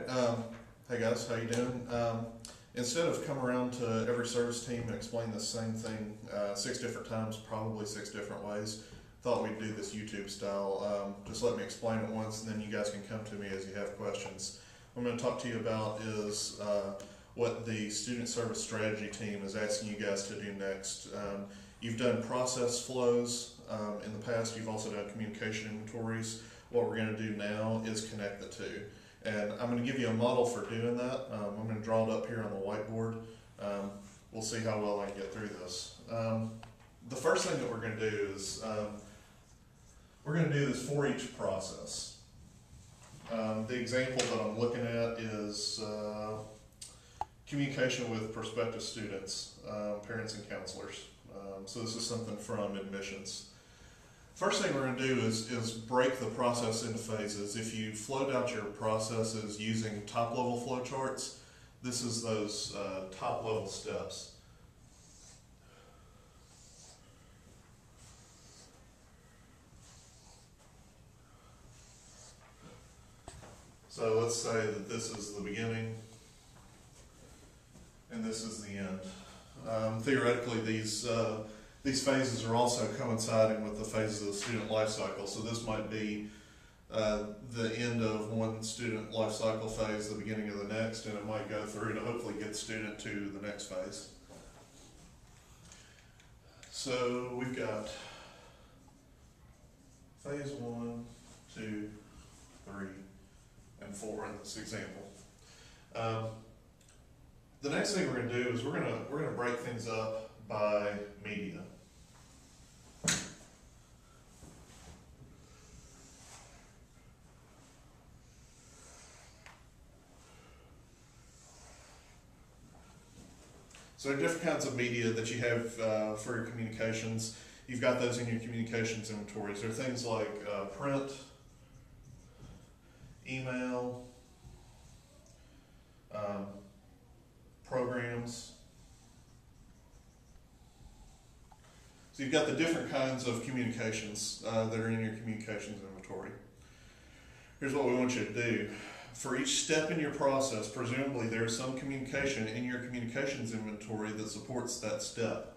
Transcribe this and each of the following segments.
Hey guys, how you doing? Instead of come around to every service team and explain the same thing 6 different times, probably 6 different ways, thought we'd do this YouTube style. Just let me explain it once, and then you guys can come to me as you have questions. What I'm going to talk to you about is what the student service strategy team is asking you guys to do next. You've done process flows in the past. You've also done communication inventories. What we're going to do now is connect the two. And I'm going to give you a model for doing that. I'm going to draw it up here on the whiteboard. We'll see how well I can get through this. The first thing that we're going to do is we're going to do this for each process. The example that I'm looking at is communication with prospective students, parents and counselors. So this is something from admissions. First thing we're going to do is break the process into phases. If you flowed out your processes using top-level flow charts, this is those top-level steps. So let's say that this is the beginning and this is the end. Theoretically, these phases are also coinciding with the phases of the student life cycle. So this might be the end of one student life cycle phase, the beginning of the next, and it might go through to hopefully get the student to the next phase. So we've got phase 1, 2, 3, and 4 in this example. The next thing we're going to do is we're going to break things up by media. So there are different kinds of media that you have for your communications. You've got those in your communications inventories. There are things like print, email, programs. So you've got the different kinds of communications that are in your communications inventory. Here's what we want you to do. For each step in your process, presumably there's some communication in your communications inventory that supports that step.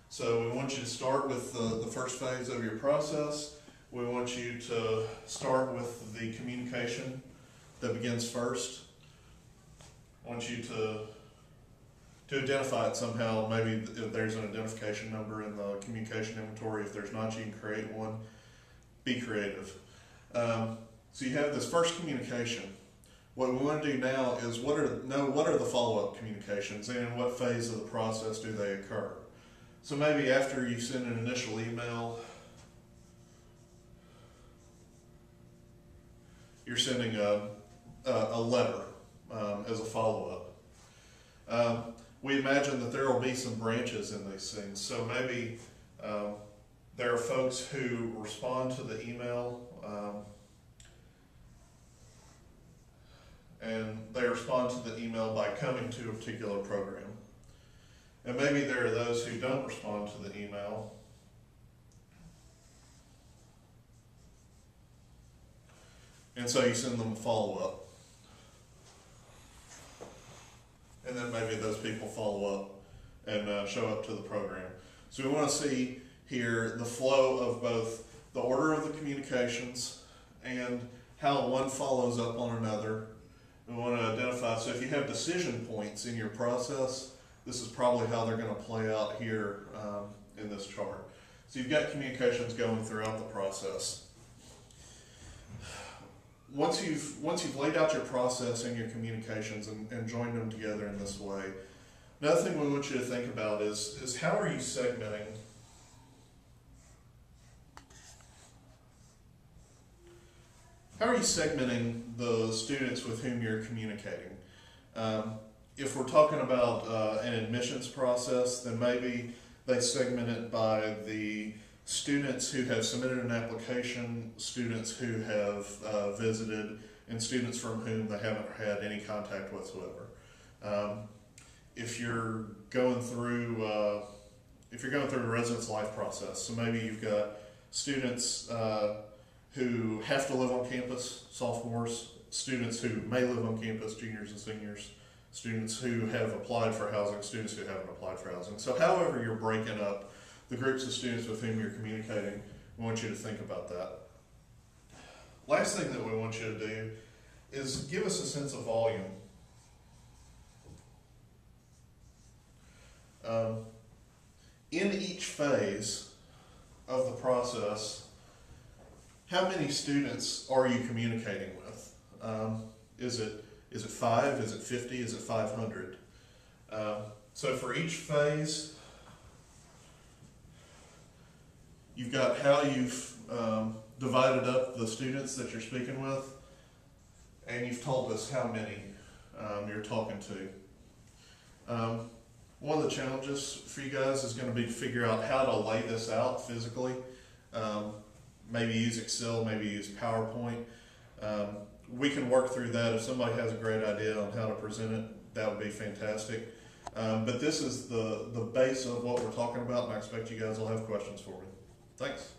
So we want you to start with the first phase of your process. We want you to start with the communication that begins first. I want you to identify it somehow. Maybe if there's an identification number in the communication inventory. If there's not, you can create one. Be creative. So you have this first communication. What we want to do now is what are the follow-up communications, and in what phase of the process do they occur? So maybe after you send an initial email, you're sending a letter as a follow-up. We imagine that there will be some branches in these things. So maybe there are folks who respond to the email and they respond to the email by coming to a particular program. And maybe there are those who don't respond to the email. And so you send them a follow-up. And then maybe those people follow up and show up to the program. So we want to see here the flow of both the order of the communications and how one follows up on another. We want to identify, so if you have decision points in your process, this is probably how they're going to play out here in this chart. So you've got communications going throughout the process. Once you've laid out your process and your communications and joined them together in this way, another thing we want you to think about is how are you segmenting the students with whom you're communicating? If we're talking about an admissions process, then maybe they segment it by the students who have submitted an application, students who have visited, and students from whom they haven't had any contact whatsoever. If you're going through a residence life process, so maybe you've got students who have to live on campus, sophomores, students who may live on campus, juniors and seniors, students who have applied for housing, students who haven't applied for housing. So however you're breaking up the groups of students with whom you're communicating, we want you to think about that. Last thing that we want you to do is give us a sense of volume. In each phase of the process, how many students are you communicating with? Is it 5? Is it 50? Is it 500? So for each phase, you've got how you've divided up the students that you're speaking with, and you've told us how many you're talking to. One of the challenges for you guys is going to be to figure out how to lay this out physically. Maybe use Excel, maybe use PowerPoint. We can work through that. If somebody has a great idea on how to present it, that would be fantastic. But this is the base of what we're talking about, and I expect you guys will have questions for me. Thanks.